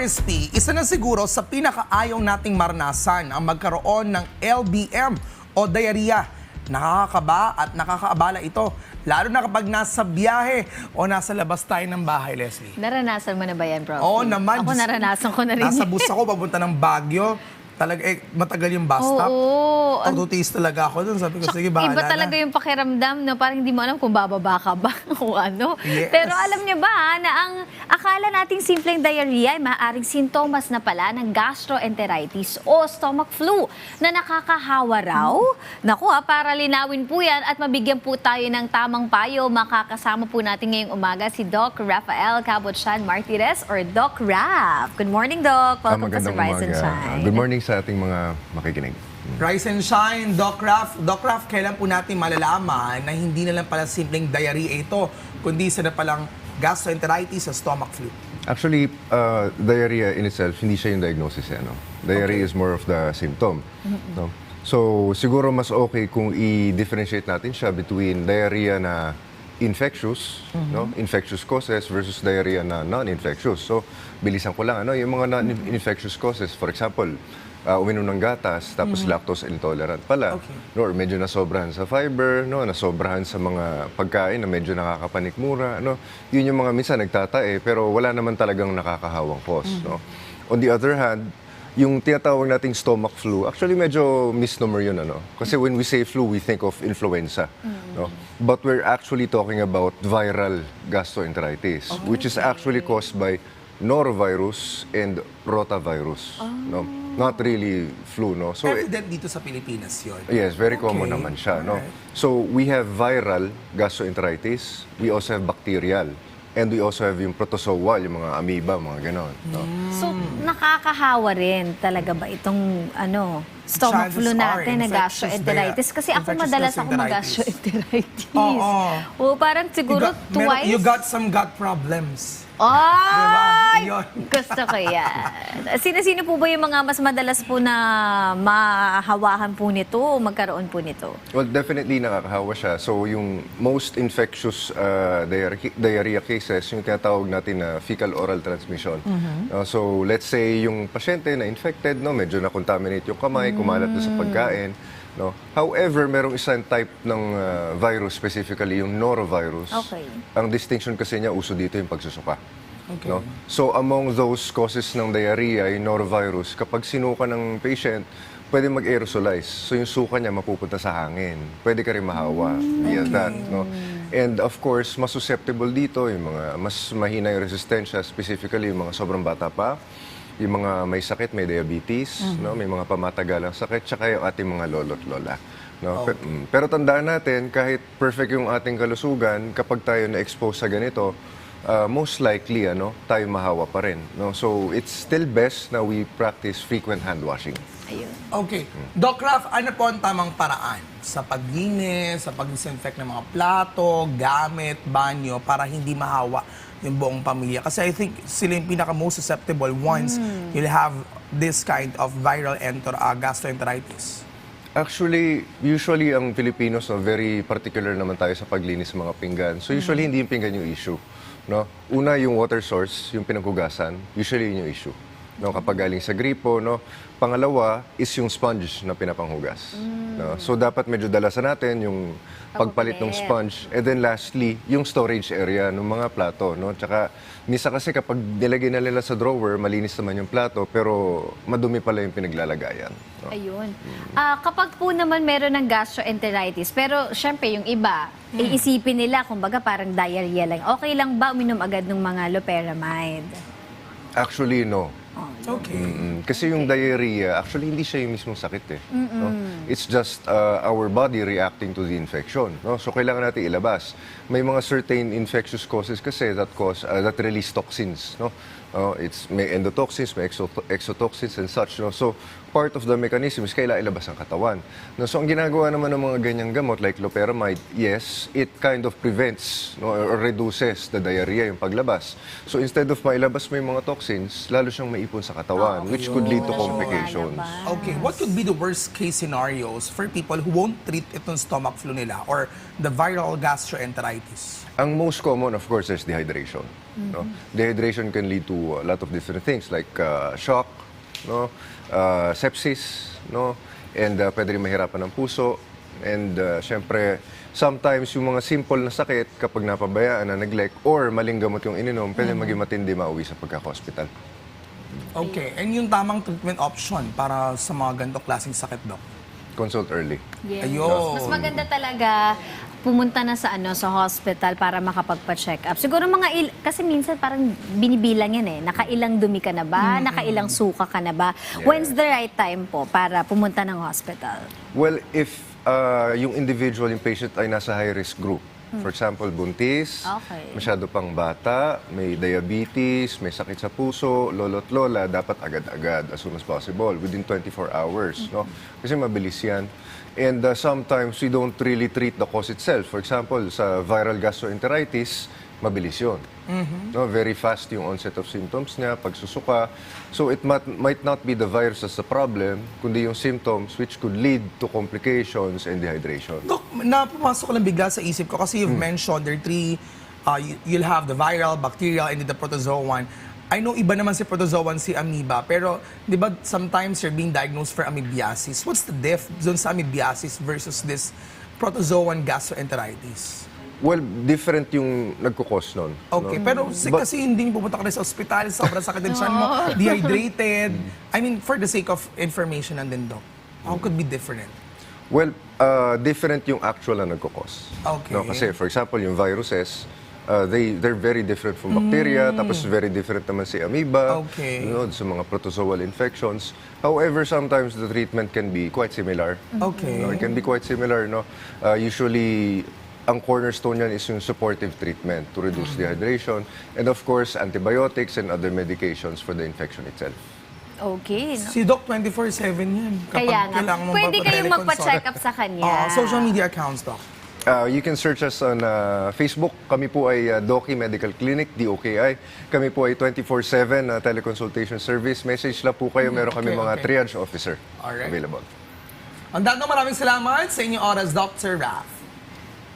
Crispy, isa na siguro sa pinakaayaw nating maranasan ang magkaroon ng LBM o diarrhea. Nakakakaba at nakakaabala ito, lalo na kapag nasa biyahe o nasa labas tayo ng bahay, Leslie. Naranasan mo na ba yan, Prof? Oo naman. Ako naranasan ko na rin. Nasa bus ako, papunta ng Baguio. Talaga, matagal yung bus stop. Oo. Tutiis talaga ako dun. Sabi ko, sige, bahala Iba talaga na. yung pakiramdam, no? Parang hindi mo alam kung bababa ka ba o ano. Yes. Pero alam niyo ba na ang akala nating simpleng diarrhea ay maaaring sintomas na pala ng gastroenteritis o stomach flu na nakakahawa raw? Naku para linawin po yan at mabigyan po tayo ng tamang payo, makakasama po natin ngayong umaga si Doc Rafael Cabotsan Martirez or Doc Raf. Good morning, Doc. Welcome to Rise and Shine. Good morning sa ating mga makikinig. Rise and Shine, Doc Raf. Doc Raf, kailan po natin malalaman na hindi na lang pala simpleng diarrhea ito, kundi isa na palang gastroenteritis o stomach flu? Actually, diarrhea in itself, hindi siya yung diagnosis. No? Diarrhea is more of the symptom. No? So, siguro mas okay kung i-differentiate natin siya between diarrhea na infectious, no? Infectious causes versus diarrhea na non-infectious. So, bilisan ko lang, ano? Yung mga non-infectious causes, for example, uminom ng gatas, tapos lactose intolerant pala. Okay. No, or medyo nasobrahan sa fiber, no, nasobrahan sa mga pagkain na medyo nakakapanikmura, no. Yun yung mga minsan nagtatae pero wala naman talagang nakakahawang cause, no. On the other hand, yung tinatawag nating stomach flu, actually medyo misnomer yun, ano. Kasi when we say flu, we think of influenza, no. But we're actually talking about viral gastroenteritis, which is actually caused by norovirus and rotavirus, no. Not really flu, no? So, Evident dito sa Pilipinas yun. yes, very common Okay. naman siya, no? Alright. So, we have viral gastroenteritis, we also have bacterial, and we also have yung protozoal, yung mga amoeba, mga ganon, no? So, nakakahawa rin talaga ba itong stomach Chances flu are natin na infectious gastroenteritis? Kasi ako infectious madalas ako gastroenteritis. mag-gastroenteritis. Oo. O parang siguro twice. You got some gut problems. Ay! Diba? Yun. Gusto ko yan. Sino-sino po ba yung mga mas madalas po na mahawahan po nito o magkaroon po nito? Well, definitely nakakahawa siya. So, yung most infectious diarrhea cases, yung tinatawag natin na fecal-oral transmission. So, let's say yung pasyente na infected, no, medyo na-contaminate yung kamay, kumalat doon sa pagkain. No? However, merong isang type ng virus, specifically yung norovirus. Okay. Ang distinction kasi niya, uso dito yung pagsusuka. Okay. No? So, among those causes ng diarrhea, yung norovirus, kapag sinuka ng patient, pwede mag-aerosolize. So, yung suka niya mapupunta sa hangin. Pwede ka rin mahawa via that. No? And of course, mas susceptible dito, yung mga mas mahina yung resistensya, specifically yung mga sobrang bata pa, yung mga may sakit, may diabetes, no? May mga pamatagalang sakit, tsaka yung ating mga lolo't lola. No? Pero tandaan natin, kahit perfect yung ating kalusugan, kapag tayo na-expose sa ganito, most likely tayo mahawa pa rin. No? So it's still best na we practice frequent hand washing. Ayun. Okay. Doc Raf, ano po ang tamang paraan sa paglinis, sa pag-disinfect ng mga plato, gamit, banyo, para hindi mahawa yung buong pamilya? Kasi I think sila yung pinaka-most susceptible once you'll have this kind of viral gastroenteritis. Actually, usually ang Filipinos, very particular naman tayo sa paglinis ng mga pinggan. So usually hindi yung pinggan yung issue. No? Una, yung water source, yung pinaghugasan, usually yun yung issue. No, kapag galing sa gripo, no. Pangalawa is yung sponge na pinapanghugas. No? So dapat medyo dalasan natin yung pagpalit ng sponge. And then lastly, yung storage area ng mga plato, no. Tsaka misa kasi kapag nilagay na nila sa drawer, malinis naman yung plato, pero madumi pala yung pinaglalagayan. No? Ayun. Kapag po naman meron ng gastroenteritis, pero syempre yung iba, iisipin nila, kumbaga parang diarrhea lang. Okay lang ba uminom agad ng mga loperamide? Actually, no. Okay. Kasi yung diarrhea, actually hindi siya yung mismong sakit eh. No? It's just our body reacting to the infection. No? So kailangan natin ilabas. May mga certain infectious causes kasi that release toxins. No? May endotoxins, may exotoxins and such. No? So part of the mechanism is kailangan ilabas ang katawan. No? So ang ginagawa naman ng mga ganyang gamot like loperamide, yes, it kind of prevents, no, or reduces the diarrhea, yung paglabas. So instead of mailabas mo yung mga toxins, lalo siyang maipon sa katawan, which could lead to complications. Okay, what could be the worst case scenarios for people who won't treat itong stomach flu nila or the viral gastroenteritis? Ang most common, of course, is dehydration. No? Dehydration can lead to to a lot of different things like shock, no? Sepsis, no? And pwede rin mahirapan ng puso. And syempre, sometimes yung mga simple na sakit kapag napabayaan na neglect or maling gamot yung ininom, pwede maging matindi mauwi sa pagkaka-hospital. Okay. And yung tamang treatment option para sa mga ganitong klaseng sakit, Doc? Consult early. Yes. Ayun. Mas maganda talaga pumunta na sa sa hospital para makapagpa-check up. Siguro kasi minsan parang binibilang yan nakailang dumi ka na ba? Nakailang suka ka na ba? Yeah. When's the right time po para pumunta ng hospital? Well, if yung individual, yung patient ay nasa high-risk group, for example, buntis, Okay. masyado pang bata, may diabetes, may sakit sa puso, lolo't lola, dapat agad-agad, as soon as possible, within 24 hours. No? Kasi mabilis yan. And sometimes we don't really treat the cause itself. For example, sa viral gastroenteritis, mabilis yun. No, very fast yung onset of symptoms niya, pagsusuka. So it might not be the virus as the problem, kundi yung symptoms which could lead to complications and dehydration. Dok, napapasok ko lang bigla sa isip ko kasi you've mentioned there are three, you'll have the viral, bacterial, and the protozoan. I know iba naman si protozoan, si amoeba, pero di ba sometimes you're being diagnosed for amoebiasis. What's the diff dun sa amoebiasis versus this protozoan gastroenteritis? Well, different yung nagkukos nun. Okay, no? pero But- kasi hindi pupunta ka rin sa ospital, sobrang sakit din siya mo, dehydrated. I mean, for the sake of information and then, Doc, how could be different? Well, different yung actual na nagkukos. Okay. No, kasi, for example, yung viruses, they're very different from bacteria, tapos very different naman si amoeba, Okay. sa mga protozoal infections. However, sometimes the treatment can be quite similar. Okay. No, it can be quite similar. No? Usually, ang cornerstone yan is yung supportive treatment to reduce dehydration. And of course, antibiotics and other medications for the infection itself. Okay. No? Si Doc, 24/7 yan. Kapag Kaya nga, kailangan mo pwede kayong magpa-teleconsult. magpa-check up sa kanya. Social media accounts, Doc. You can search us on Facebook. Kami po ay Doki Medical Clinic, DOKI. Kami po ay 24/7 teleconsultation service. Message lang po kayo. Meron kami Okay, mga okay. triage officer Alright. available. Ang maraming salamat sa inyong oras, Dr. Raf.